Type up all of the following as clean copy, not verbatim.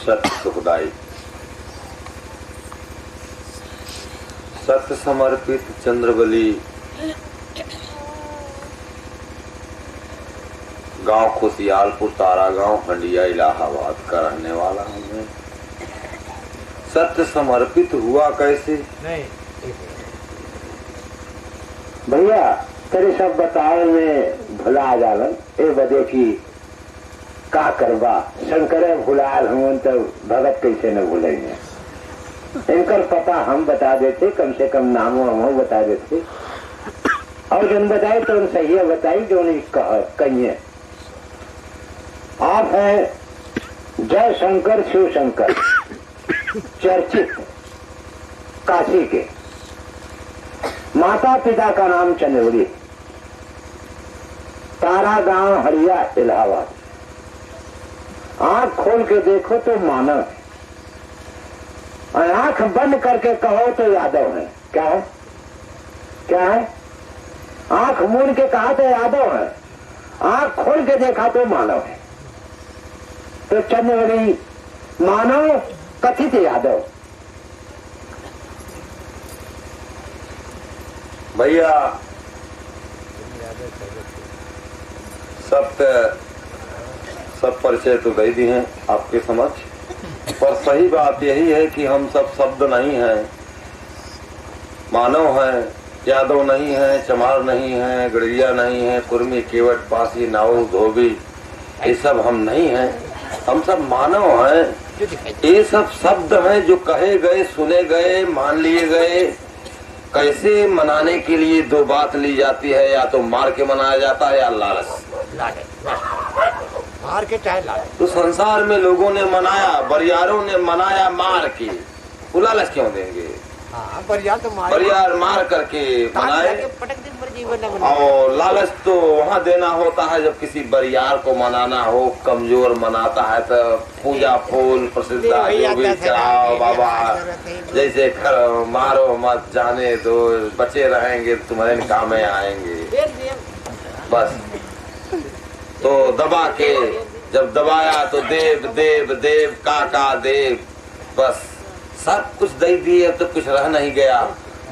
सत्य सुखदाई। सत्य समर्पित चंद्रबली गांव खुशियालपुर तारा गांव हंडिया इलाहाबाद का रहने वाला हूँ मैं। सत्य समर्पित हुआ कैसे? भैया तेरे सब बताए में भुला जालन ए बदे की का करबा शंकर भुलाल हम तो भगत कैसे न भूलेंगे। इनकर पता हम बता देते, कम से कम नामों हम बता देते और जन बताए तो सही बताई जो नहीं कहिए। आप हैं जय शंकर शिव शंकर चर्चित काशी के। माता पिता का नाम चंद्रवली, तारा गांव हरिया इलाहाबाद। आंख खोल के देखो तो मानव है और आंख बंद करके कहो तो यादव है। क्या है? क्या है? आंख मूंद के कहा तो यादव है, आंख खोल के देखा तो मानव है। तो चंद्रवली मानव, कथित यादव। भैया सब परिचय तो दे दिए हैं आपके समक्ष, पर सही बात यही है कि हम सब शब्द नहीं हैं, मानव हैं, यादव नहीं है, चमार नहीं है, गड़िया नहीं है, कुर्मी केवट पासी नाऊ धोबी ये सब हम नहीं हैं। हम सब मानव हैं। ये सब शब्द हैं जो कहे गए, सुने गए, मान लिए गए। कैसे मनाने के लिए दो बात ली जाती है, या तो मार के मनाया जाता है या लालच। मार के चाहे लालच। तो संसार में लोगों ने मनाया, बरियारों ने मनाया मार के, वो लालच क्यों देंगे? बरियार तो बरियार मार करके मनाए, और लालच तो वहाँ देना होता है जब किसी बरियार को मनाना हो। कमजोर मनाता है तो पूजा फूल प्रसिद्ध जो भी चढ़ाओ बाबा, जैसे मारो मत जाने दो, बचे रहेंगे तुम्हारे काम में आएंगे। बस तो दबा के जब दबाया तो देव देव देव काका देव, बस सब कुछ दे दिए, अब तो कुछ रह नहीं गया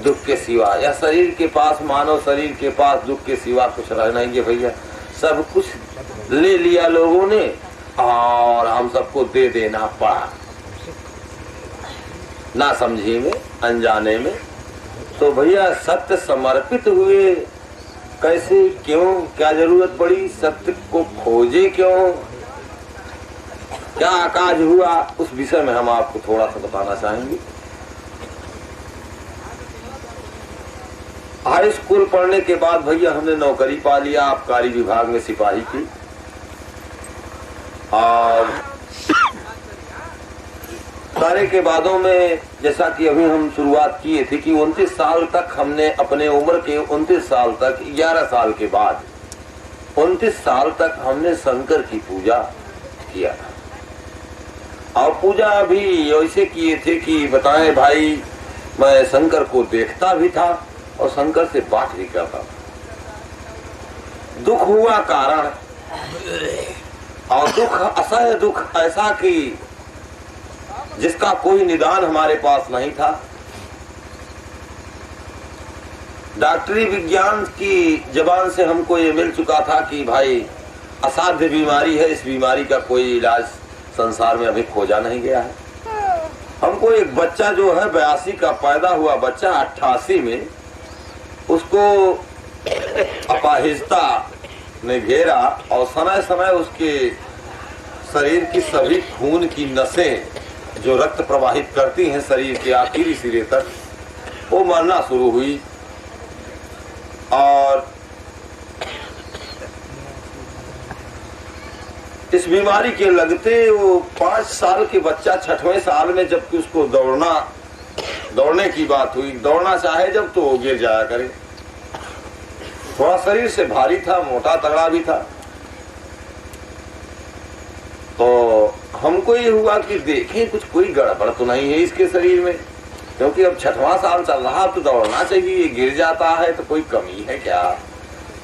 दुख के सिवा। या शरीर के पास, मानव शरीर के पास दुख के सिवा कुछ रह नहीं गया भैया। सब कुछ ले लिया लोगों ने और हम सबको दे देना पड़ा, ना समझी में, अनजाने में। तो भैया सत्य समर्पित हुए कैसे, क्यों, क्या जरूरत पड़ी, सत्य को खोजे क्यों, क्या आकाश हुआ, उस विषय में हम आपको थोड़ा सा बताना चाहेंगे। हाई स्कूल पढ़ने के बाद भैया हमने नौकरी पा लिया आबकारी विभाग में सिपाही की। और सारे के बादों में जैसा कि अभी हम शुरुआत किए थे कि 29 साल तक हमने अपने उम्र के 29 साल तक, 11 साल के बाद 29 साल तक हमने शंकर की पूजा किया था। और पूजा भी ऐसे किए थे कि बताएं भाई, मैं शंकर को देखता भी था और शंकर से बात भी करता था। दुख हुआ कारण, और दुख असह्य दुख ऐसा कि जिसका कोई निदान हमारे पास नहीं था। डॉक्टरी विज्ञान की जबान से हमको ये मिल चुका था कि भाई असाध्य बीमारी है, इस बीमारी का कोई इलाज संसार में अभी खोजा नहीं गया है। हमको एक बच्चा जो है 82 का पैदा हुआ बच्चा 88 में, उसको अपाहिजता ने घेरा और समय समय उसके शरीर की सभी खून की नसें जो रक्त प्रवाहित करती हैं शरीर के आखिरी सिरे तक, वो मरना शुरू हुई। और इस बीमारी के लगते वो 5 साल के बच्चा 6वें साल में जबकि उसको दौड़ने की बात हुई, दौड़ना चाहे जब तो वो गिर जाया करे। थोड़ा शरीर से भारी था, मोटा तगड़ा भी था। तो हमको ये हुआ कि देखें कुछ कोई गड़बड़ तो नहीं है इसके शरीर में, क्योंकि अब 6वां साल चल रहा तो दौड़ना चाहिए, ये गिर जाता है तो कोई कमी है क्या।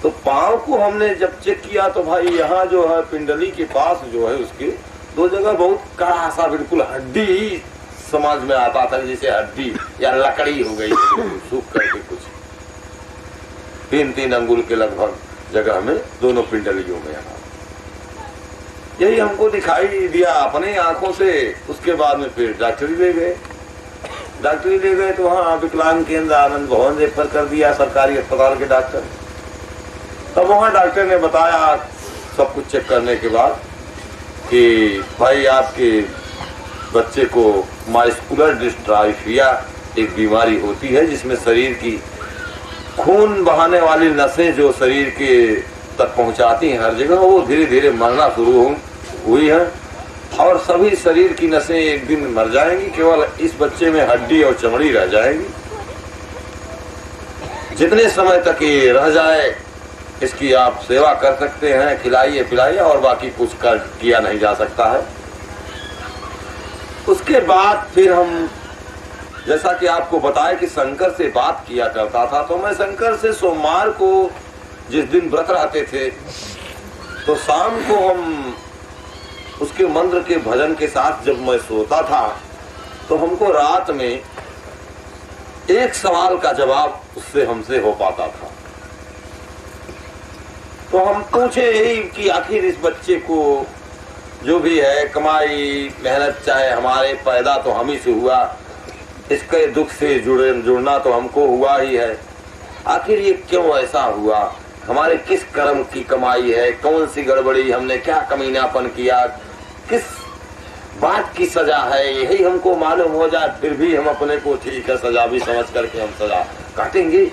तो पांव को हमने जब चेक किया तो भाई यहाँ जो है पिंडली के पास जो है उसके दो जगह बहुत कड़ा सा बिल्कुल हड्डी समाज में आता था, जैसे हड्डी या लकड़ी हो गई सूख करके कुछ 3-3 अंगुल के लगभग जगह में दोनों पिंडलियों में यहाँ। यही हमको दिखाई दिया अपने आंखों से। उसके बाद में फिर डॉक्टरी ले गए तो वहाँ विकलांग केंद्र आनंद भवन रेफर कर दिया, सरकारी अस्पताल के डॉक्टर। तब वहाँ डॉक्टर ने बताया सब कुछ चेक करने के बाद कि भाई आपके बच्चे को मास्कुलर डिस्ट्राफिया एक बीमारी होती है, जिसमें शरीर की खून बहाने वाली नसें जो शरीर के तक पहुंचाती हैं हर जगह, वो धीरे धीरे मरना शुरू हुई है और सभी शरीर की नसें एक दिन मर जाएंगी, केवल इस बच्चे में हड्डी और चमड़ी रह जाएगी। जितने समय तक ये रह जाए इसकी आप सेवा कर सकते हैं, खिलाइए पिलाइए, और बाकी कुछ किया नहीं जा सकता है। उसके बाद फिर हम, जैसा कि आपको बताया कि शंकर से बात किया करता था, तो मैं शंकर से सोमवार को जिस दिन व्रत रहते थे तो शाम को हम उसके मंत्र के भजन के साथ जब मैं सोता था तो हमको रात में एक सवाल का जवाब उससे हमसे हो पाता था। तो हम पूछे यही कि आखिर इस बच्चे को जो भी है कमाई मेहनत चाहे हमारे पैदा तो हम ही से हुआ, इसके दुख से जुड़ना तो हमको हुआ ही है, आखिर ये क्यों ऐसा हुआ, हमारे किस कर्म की कमाई है, कौन सी गड़बड़ी, हमने क्या कमीनापन किया, किस बात की सजा है, यही हमको मालूम हो जाए फिर भी हम अपने को ठीक है सजा भी समझ करके हम सजा काटेंगे।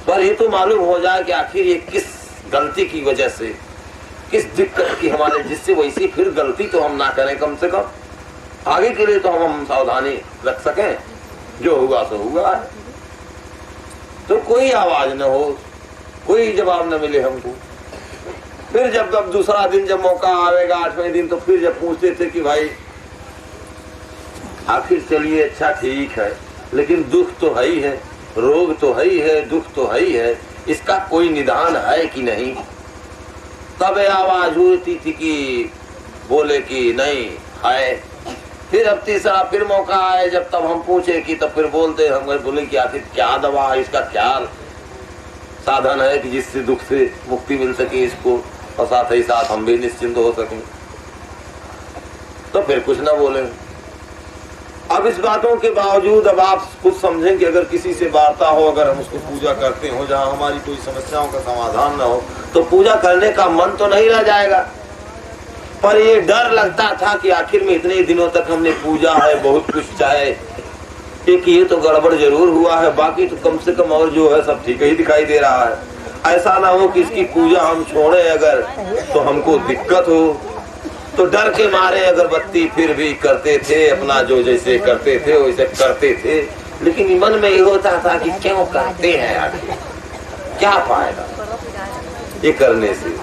पर ये तो मालूम हो जाए कि आखिर ये किस गलती की वजह से, किस दिक्कत की हमारे, जिससे वैसी फिर गलती तो हम ना करें, कम से कम आगे के लिए तो हम सावधानी रख सकें। जो हुआ सो हुआ है। तो कोई आवाज न हो, कोई जवाब न मिले हमको। फिर जब दूसरा दिन जब मौका आवेगा 8वें दिन, तो फिर जब पूछते थे कि भाई आखिर चलिए अच्छा ठीक है, लेकिन दुख तो है ही है, रोग तो है ही है, दुख तो है ही है, इसका कोई निदान है कि नहीं। तब आवाज हुई थी कि बोले कि नहीं है। फिर अब तीसरा फिर मौका आए जब, तब हम पूछे कि तब फिर बोलते, हम बोले कि आखिर क्या दवा है, इसका क्या साधन है कि जिससे दुख से मुक्ति मिल सके इसको, और साथ ही साथ हम भी निश्चिंत हो सकें। तो फिर कुछ ना बोले। अब इस बातों के बावजूद अब आप कुछ समझें कि अगर किसी से वार्ता हो, अगर हम उसको पूजा करते हो जहाँ हमारी कोई समस्याओं का समाधान ना हो, तो पूजा करने का मन तो नहीं रह जाएगा। पर ये डर लगता था कि आखिर में इतने दिनों तक हमने पूजा है बहुत कुछ, चाहे एक ये तो गड़बड़ जरूर हुआ है, बाकी तो कम से कम और जो है सब ठीक ही दिखाई दे रहा है। ऐसा ना हो कि इसकी पूजा हम छोड़े अगर तो हमको दिक्कत हो। तो डर के मारे अगरबत्ती फिर भी करते थे, अपना जो जैसे करते थे वैसे करते थे, लेकिन मन में ये होता था कि क्यों करते हैं, आखिर क्या फायदा ये करने से।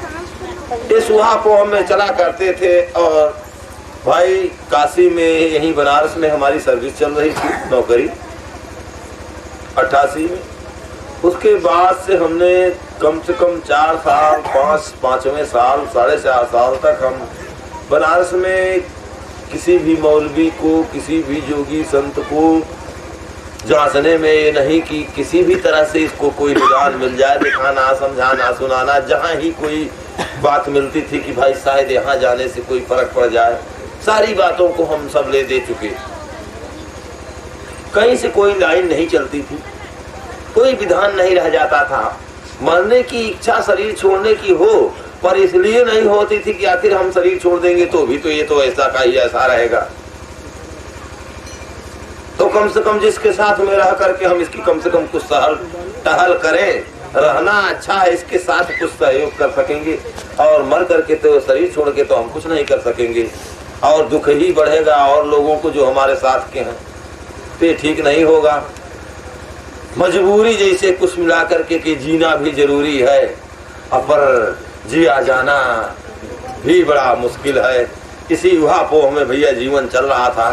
इस वहां में चला करते थे। और भाई काशी में, यहीं बनारस में हमारी सर्विस चल रही थी, नौकरी 88 में। उसके बाद से हमने कम से कम 4 साल, 5वें साल, 4.5 साल तक हम बनारस में किसी भी मौलवी को, किसी भी जोगी संत को जांचने में ये नहीं कि किसी भी तरह से इसको कोई निदान मिल जाए, दिखाना, समझाना, सुनाना, जहाँ ही कोई बात मिलती थी कि भाई शायद यहाँ जाने से कोई फर्क पड़ जाए, सारी बातों को हम सब ले दे चुके। कहीं से कोई लाइन नहीं चलती थी, कोई विधान नहीं रह जाता था। मरने की इच्छा शरीर छोड़ने की हो, पर इसलिए नहीं होती थी कि आखिर हम शरीर छोड़ देंगे तो भी तो ये तो ऐसा का ही ऐसा रहेगा, तो कम से कम जिसके साथ में रह करके हम इसकी कम से कम कुछ टहल करें, रहना अच्छा है, इसके साथ कुछ सहयोग कर सकेंगे। और मर करके तो शरीर छोड़ के तो हम कुछ नहीं कर सकेंगे, और दुख ही बढ़ेगा, और लोगों को जो हमारे साथ के हैं तो ठीक नहीं होगा। मजबूरी जैसे कुछ मिला करके कि जीना भी जरूरी है, पर जिया जाना भी बड़ा मुश्किल है। इसी उहापोह में भैया जीवन चल रहा था।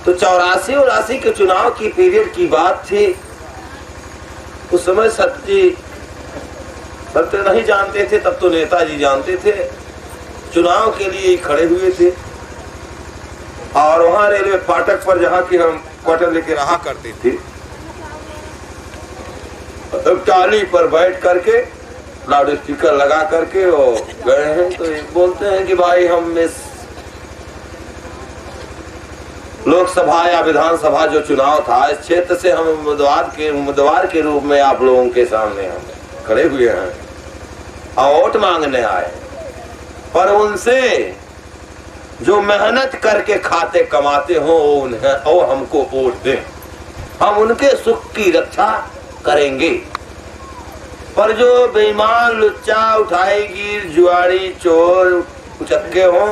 तो 84 और 80 के चुनाव की पीरियड की बात थी। उस समय सत्य नहीं जानते थे, तब तो नेताजी जानते थे। चुनाव के लिए ही खड़े हुए थे और वहां रेलवे फाटक पर जहाँ की हम क्वार्टर लेके रहा करते थे, टाली पर बैठ करके लाउड स्पीकर लगा करके वो गए हैं। तो बोलते हैं कि भाई हम इस लोकसभा या विधानसभा जो चुनाव था इस क्षेत्र से हम उम्मीदवार के रूप में आप लोगों के सामने हम खड़े हुए हैं और वोट मांगने आए, पर उनसे जो मेहनत करके खाते कमाते हो वो हमको वोट दें, हम उनके सुख की रक्षा करेंगे। पर जो बेईमान लुच्चा उठाएगी जुआड़ी चोर उचक्के हो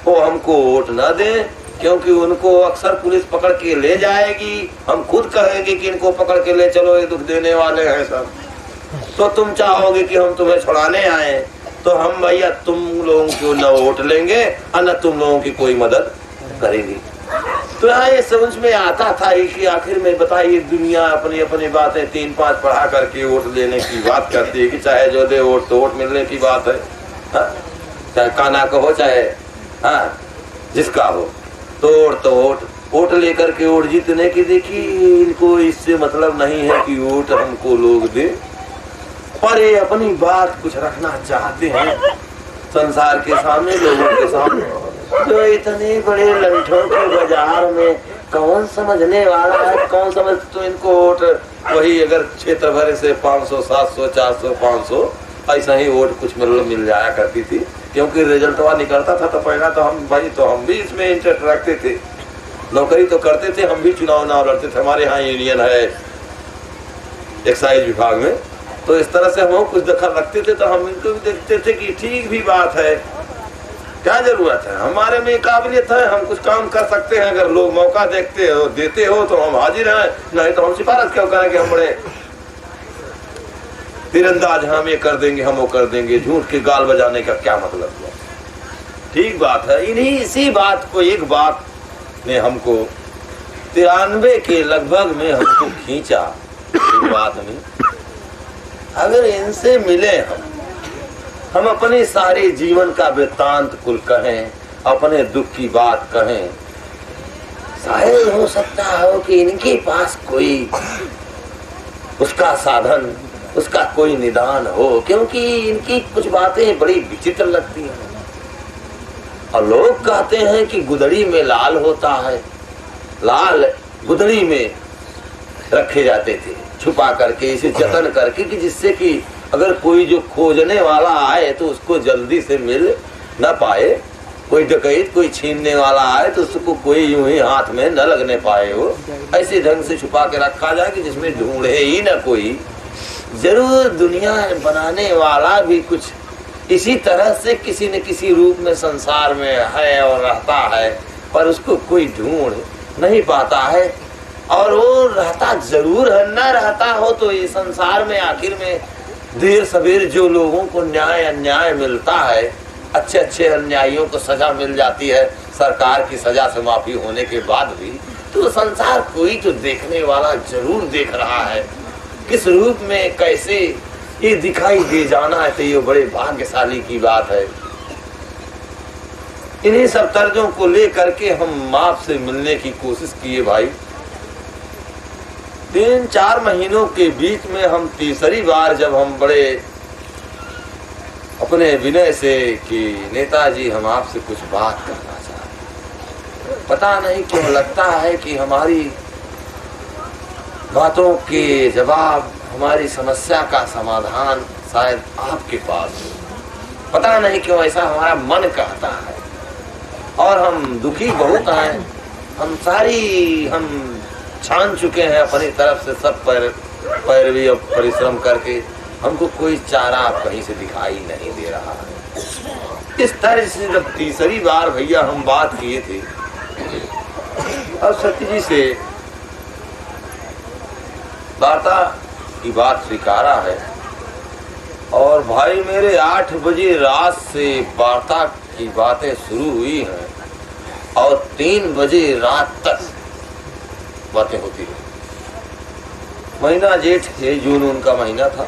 वो हमको वोट न दें, क्योंकि उनको अक्सर पुलिस पकड़ के ले जाएगी। हम खुद कहेंगे कि इनको पकड़ के ले चलो, ये दुख देने वाले हैं सब, तो तुम चाहोगे कि हम तुम्हें छुड़ाने आए, तो हम भैया तुम लोगों को न वोट लेंगे और न तुम लोगों की कोई मदद करेंगे। तो यहाँ ये समझ में आता था कि आखिर में बताइए दुनिया अपनी अपनी बातें 3-5 पढ़ा करके वोट लेने की बात करती है कि चाहे जो दे वोट तो वोट मिलने की बात है, चाहे काना का हो चाहे हाँ जिसका हो, तो वोट लेकर के वोट जीतने की देखिए इनको इससे मतलब नहीं है कि वोट हमको लोग दे, पर ये अपनी बात कुछ रखना चाहते हैं संसार के सामने, लोगों के सामने। तो इतने बड़े लंठों के बाजार में कौन समझने वाला है, कौन समझ तो इनको वोट वही अगर क्षेत्र भर से 500, 700, 400, 500 ऐसा ही वोट कुछ मिल जाया करती थी, क्योंकि रिजल्ट वहाँ निकलता था तो पहला तो हम भी इसमें इंटरेस्ट रखते थे, नौकरी तो करते थे, हम भी चुनाव लड़ते थे, हमारे यहाँ यूनियन है एक्साइज विभाग में, तो इस तरह से हम कुछ दखल रखते थे। तो हम इनको भी देखते थे कि ठीक भी बात है, क्या जरूरत है, हमारे में काबिलियत है, हम कुछ काम कर सकते हैं, अगर लोग मौका देते हो तो हम हाजिर हैं, नहीं तो हम सिफारिश क्यों करेंगे, हम बड़े तीरंदाज, हम ये कर देंगे हम वो कर देंगे, झूठ के गाल बजाने का क्या मतलब हुआ। ठीक बात है, इन्हीं इसी बात को एक बात ने हमको 93 के लगभग में हमको खींचा, एक बात में अगर इनसे मिले हम अपने सारे जीवन का वृत्तांत कुल कहें, अपने दुख की बात कहें, शायद हो सकता हो कि इनके पास कोई उसका साधन, उसका कोई निदान हो, क्योंकि इनकी कुछ बातें बड़ी विचित्र लगती हैं। और लोग कहते हैं कि गुदड़ी में लाल होता है, लाल गुदड़ी में रखे जाते थे छुपा करके, इसे जतन करके कि जिससे कि अगर कोई जो खोजने वाला आए तो उसको जल्दी से मिल न पाए, कोई डकैत कोई छीनने वाला आए तो उसको कोई यूं ही हाथ में न लगने पाए, वो ऐसे ढंग से छुपा के रखा जाए कि जिसमें ढूंढे ही न कोई। जरूर दुनिया बनाने वाला भी कुछ इसी तरह से किसी न किसी रूप में संसार में है और रहता है, पर उसको कोई ढूंढ नहीं पाता है, और वो रहता जरूर है, न रहता हो तो ये संसार में आखिर में देर सवेर जो लोगों को न्याय अन्याय मिलता है, अच्छे अच्छे अन्यायियों को सजा मिल जाती है, सरकार की सजा से माफी होने के बाद भी, तो संसार कोई तो देखने वाला जरूर देख रहा है, किस रूप में कैसे ये दिखाई दे जाना है, तो ये बड़े भाग्यशाली की बात है। इन्हीं सब तर्जों को लेकर के हम आपसे मिलने की कोशिश किए भाई। 3-4 महीनों के बीच में हम तीसरी बार जब हम बड़े अपने विनय से कि नेताजी हम आपसे कुछ बात करना चाहते हैं, पता नहीं क्यों लगता है कि हमारी बातों के जवाब, हमारी समस्या का समाधान शायद आपके पास हो, पता नहीं क्यों ऐसा हमारा मन कहता है, और हम दुखी बहुत हैं, हम छान चुके हैं अपनी तरफ से सब पैरवी और परिश्रम करके, हमको कोई चारा कहीं से दिखाई नहीं दे रहा है। इस तरह से जब तीसरी बार भैया हम बात किए थे और सत्य जी से वार्ता की बात स्वीकारा है, और भाई मेरे 8 बजे रात से वार्ता की बातें शुरू हुई हैं और 3 बजे रात तक बातें होती रही। महीना जेठ थे, जून उनका महीना था,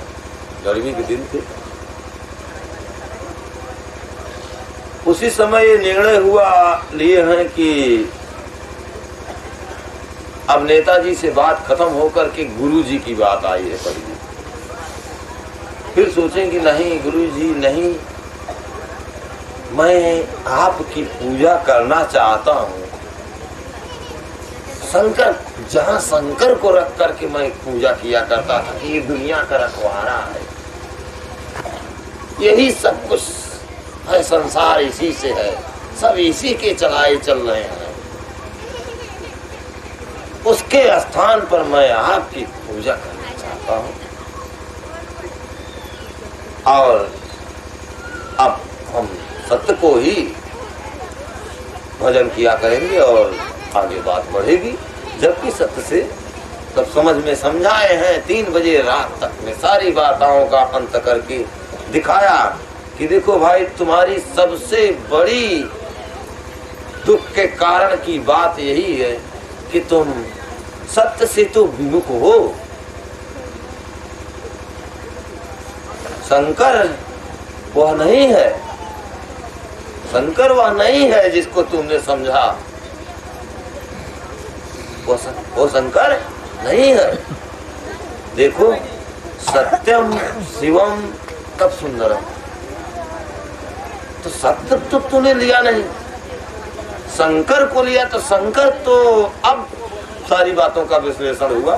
गर्मी के दिन थे। उसी समय ये निर्णय हुआ लिए हैं कि अब नेताजी से बात खत्म होकर के गुरुजी की बात आई है पड़ी। फिर सोचें कि नहीं गुरुजी नहीं, मैं आपकी पूजा करना चाहता हूँ। शंकर, जहाँ शंकर को रख करके मैं पूजा किया करता था कि ये दुनिया का रखवारा है, यही सब कुछ है, संसार इसी से है, सब इसी के चलाए चल रहे हैं। उसके स्थान पर मैं आपकी पूजा करना चाहता हूँ। और अब हम सत्य को ही भजन किया करेंगे और आगे बात बढ़ेगी। जबकि सत्य से सब समझ में समझाए हैं। 3 बजे रात तक में सारी बातों का अंत करके दिखाया कि देखो भाई, तुम्हारी सबसे बड़ी दुख के कारण की बात यही है कि तुम सत्य से तो विमुख हो। शंकर वह नहीं है, शंकर वह नहीं है जिसको तुमने समझा, वो शंकर नहीं है। देखो, सत्यम शिवम तब सुंदरम, तो सत्य तो तूने लिया नहीं, शंकर को लिया। तो शंकर तो अब सारी बातों का विश्लेषण हुआ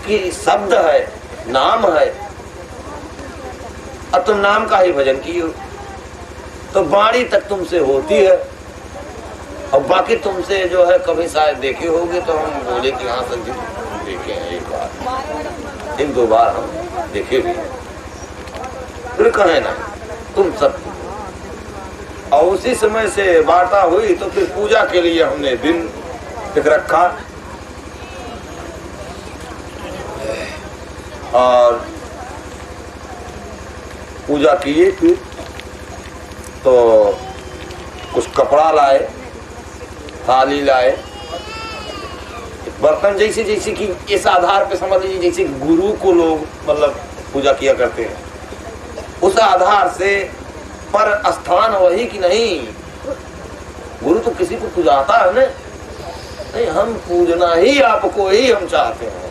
कि शब्द है, नाम है, अब तुम नाम का ही भजन किए हो तो वाणी तक तुमसे होती है। और बाकी तुमसे जो है कभी शायद देखे होगे तो हम बोले कि हाँ संजीव देखे हैं, एक बार 1-2 बार हम देखे भी, फिर कहे ना तुम सब। और उसी समय से वार्ता हुई तो फिर पूजा के लिए हमने दिन एक रखा और पूजा किए। फिर तो कुछ कपड़ा लाए, थाली लाए, बर्तन, जैसे जैसे कि इस आधार पे समझ लीजिए जैसे गुरु को लोग मतलब पूजा किया करते हैं, उस आधार से। पर स्थान वही कि नहीं, गुरु तो किसी को पूजाता है ना, नहीं, हम पूजना ही आपको ही हम चाहते हैं,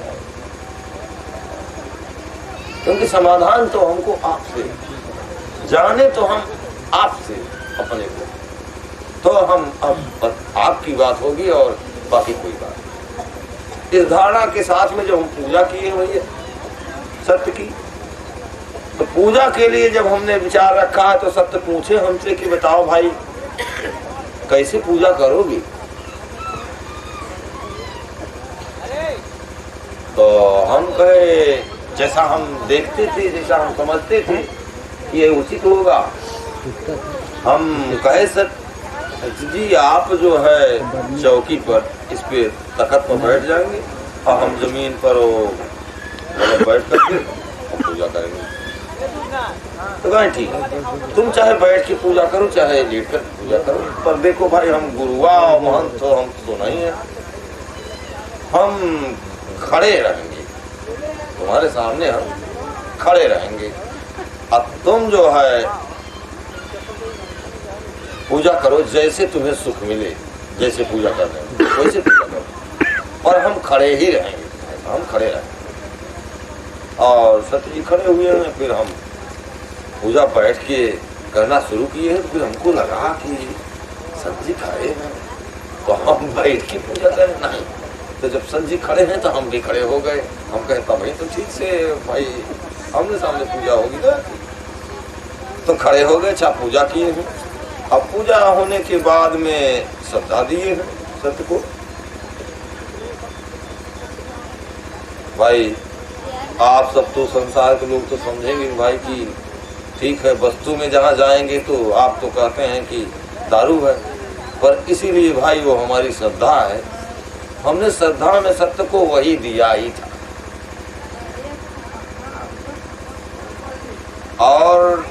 क्योंकि समाधान तो हमको आपसे, जाने तो हम आपसे अपने को, तो हम अब आपकी बात होगी और बाकी कोई बात। इस धारणा के साथ में जो हम पूजा किए हुई सत्य की, तो पूजा के लिए जब हमने विचार रखा है तो सत्य पूछे हमसे कि बताओ भाई कैसे पूजा करोगी। तो हम कहे जैसा हम देखते थे, जैसा हम समझते थे कि ये उचित होगा। हम कहे सत्य जी आप जो है चौकी पर इस पे तखत पर बैठ जाएंगे और हम जमीन पर बैठ करके पूजा करेंगे। तो कहें ठीक है, तुम चाहे बैठ के पूजा करो चाहे लेट कर पूजा करो, पर देखो भाई हम गुरुआ और महंत तो हम तो नहीं है, हम खड़े रहेंगे तुम्हारे सामने, हम खड़े रहेंगे। अब तुम जो है पूजा करो जैसे तुम्हें सुख मिले, जैसे पूजा कर रहे हो वैसे पूजा करो, और हम खड़े ही रहेंगे, हम खड़े रहेंगे। और सत्य जी खड़े हुए हैं, फिर हम पूजा बैठ के करना शुरू किए हैं। फिर हमको लगा कि सत्य जी खड़े हैं तो हम बैठ के पूजा करें, नहीं। तो जब संत जी खड़े हैं तो हम भी खड़े हो गए। हम कहता भाई तो ठीक से भाई आमने सामने पूजा होगी ना, तो खड़े हो गए, अच्छा पूजा किए हैं। अब पूजा होने के बाद में श्रद्धा दिए हैं सत्य को। भाई आप सब तो संसार के लोग तो समझेंगे भाई कि ठीक है, वस्तु में जहाँ जाएंगे तो आप तो कहते हैं कि दारू है, पर इसीलिए भाई वो हमारी श्रद्धा है। हमने श्रद्धा में सत्य को वही दिया ही था। और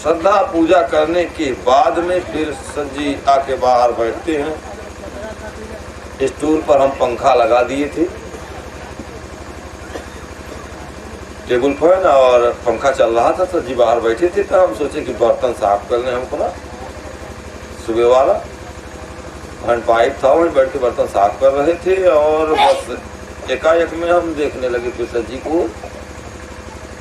श्रद्धा पूजा करने के बाद में फिर सत जी आके बाहर बैठते हैं। स्टूल पर हम पंखा लगा दिए थे, टेबल फैन और पंखा चल रहा था। सत जी बाहर बैठे थे, तो हम सोचे कि बर्तन साफ कर लें हमको ना। सुबह वाला हैंड पाइप था, वहीं बैठ के बर्तन साफ कर रहे थे और बस एकाएक में हम देखने लगे फिर सज्जी को।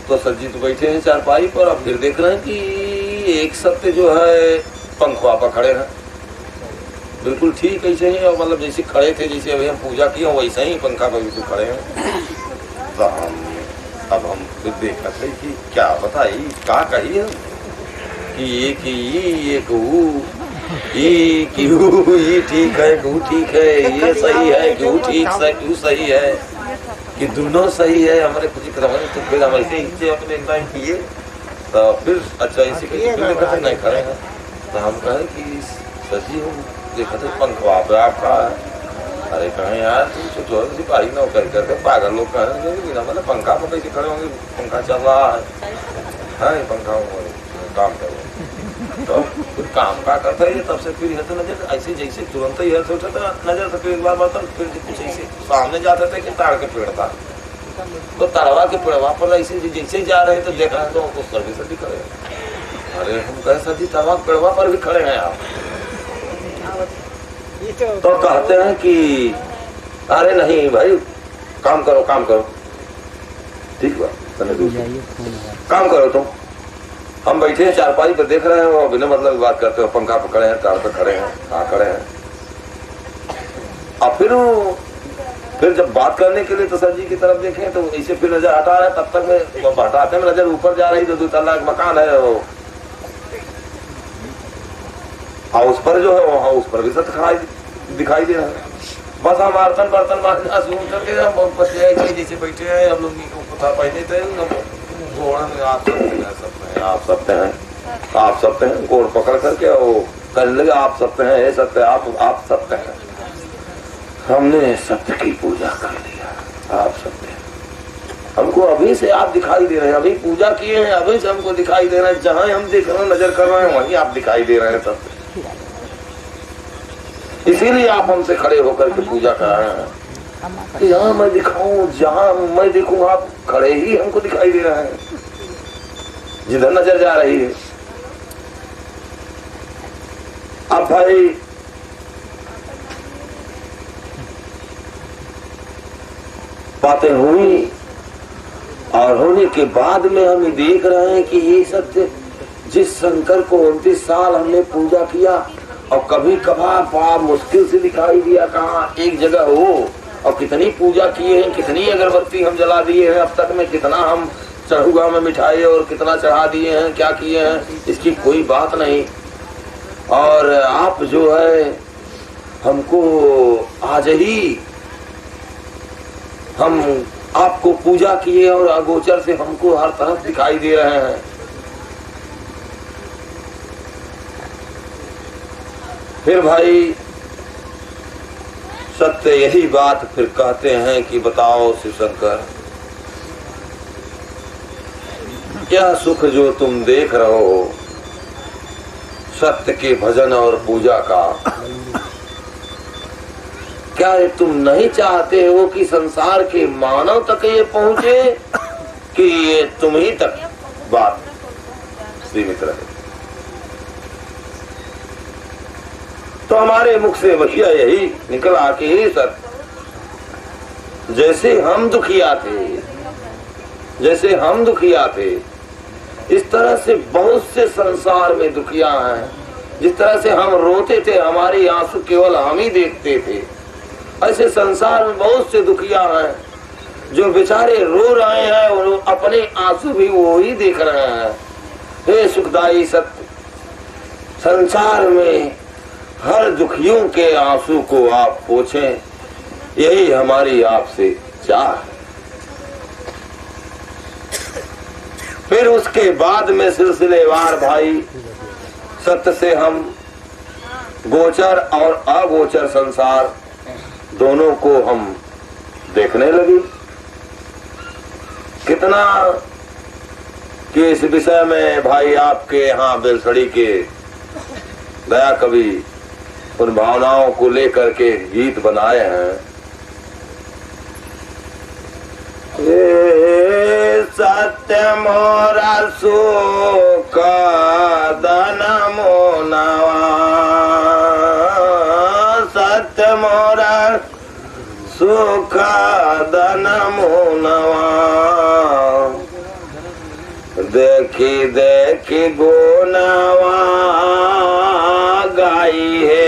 तो सज्जी तो बैठे हैं चारपाई पर, अब फिर देख रहे हैं कि एक सत्य जो है पंखवा पर खड़े हैं, बिल्कुल ठीक ऐसे ही, और मतलब जैसे खड़े थे, जैसे अभी हम पूजा किए वैसे ही पंखा पर बिल्कुल खड़े हैं। तो अब हम फिर देखा थे कि क्या बताइए क्या कही हम कि ये कि ये कहू ये ठीक है, कहू ठीक है, ये सही है, कहू ठीक है, क्यों सही है कि दोनों सही है, हमारे कुछ समझ। तो फिर हम ऐसे ही अपने एकदम किए, तो फिर अच्छा इसी फिर नहीं खड़े हैं। तो हम कहे कि सजी हम देखा थे पंखवा पे आपका। अरे कहें यार तुम तो सिपाही नौकरी करके पागल लोग कहेंगे मतलब पंखा पर कैसे खड़े होंगे, पंखा चल रहा है पंखा काम करो। तो फिर काम का करता है तब से फिर तो नजर ऐसे जैसे तुरंत ही ऐसे उठा था नजर से, फिर एक बार बर्तन फिर कुछ ऐसे सामने जाते थे कि ताड़ के पेड़ था, तो ताड़वा के पेड़वा पर ऐसे जैसे जा रहे तो देख रहे तो उस सर्विस भी खड़े। अरे हम कहे सर जी ताड़वा पेड़वा पर भी खड़े हैं आप। तो कहते हैं कि अरे नहीं भाई काम करो काम करो, ठीक बात काम करो तुम। हम बैठे हैं चारपाई पर देख रहे हैं, वो बिना मतलब बात करते हो, पंखा पर खड़े हैं, तार पर खड़े हैं, कहाँ खड़े हैं। और फिर जब बात करने के लिए तो सर जी की तरफ देखें तो ऐसे फिर नजर हटा रहे, तब तक में हटाते में नजर ऊपर जा रही, तो 2 तल्ला मकान है वो, और उस पर जो है वहाँ उस पर भी सब दिखाई दे रहा है। बस हम बर्तन मारना शुरू करके हम जैसे बैठे हैं, हम लोग पता पहने थे आप सकते हैं गोड़ पकड़ करके वो करने लगे, आप सकते हैं ये सकते हैं आप सकते हैं। हमने सत्य की पूजा कर लिया, आप सकते हैं। हमको अभी से आप दिखाई दे रहे हैं, अभी पूजा किए हैं, अभी से हमको दिखाई दे रहे हैं, जहां हम देख रहे हैं नजर कर रहे हैं वहीं आप दिखाई दे रहे हैं सत्य। इसीलिए आप हमसे खड़े होकर के पूजा कर रहे हैं। जहाँ मैं दिखाऊं, जहाँ मैं देखूं, आप खड़े ही हमको दिखाई दे रहे हैं, जिधर नजर जा रही है। अब भाई बातें हुई और होने के बाद में हम देख रहे हैं कि ये सत्य जिस शंकर को 29 साल हमने पूजा किया और कभी कभार बड़ा मुश्किल से दिखाई दिया, कहाँ एक जगह हो, और कितनी पूजा किए हैं, कितनी अगरबत्ती हम जला दिए हैं अब तक में, कितना हम चढ़ुआ में मिठाई और कितना चढ़ा दिए हैं, क्या किए हैं, इसकी कोई बात नहीं। और आप जो है हमको आज ही हम आपको पूजा किए और अगोचर से हमको हर तरफ दिखाई दे रहे हैं। फिर भाई सत्य यही बात फिर कहते हैं कि बताओ शिव शंकर, क्या सुख जो तुम देख रहे हो सत्य के भजन और पूजा का, क्या तुम नहीं चाहते हो कि संसार के मानव तक ये पहुंचे, कि ये तुम ही तक बात सीमित रहे। तो हमारे मुख से भैया यही निकला कि सत्य जैसे हम दुखिया थे, इस तरह से बहुत से संसार में दुखिया हैं। जिस तरह से हम रोते थे, हमारी आंसू केवल हम ही देखते थे, ऐसे संसार में बहुत से दुखिया हैं जो बेचारे रो रहे हैं और अपने आंसू भी वो ही देख रहे हैं। हे सुखदाई सत्य, संसार में हर दुखियों के आंसू को आप पोंछें, यही हमारी आपसे चाह है। फिर उसके बाद में सिलसिलेवार भाई सत्य से हम गोचर और अगोचर संसार दोनों को हम देखने लगे। कितना कि इस विषय में भाई आपके यहाँ बेलसड़ी के दया कवि उन भावनाओं को लेकर के गीत बनाए हैं। सत्य मोरा सुख दन मोनवा भक्त मोरा सुख दन मुनवा देखी देखी गुनवा गाई है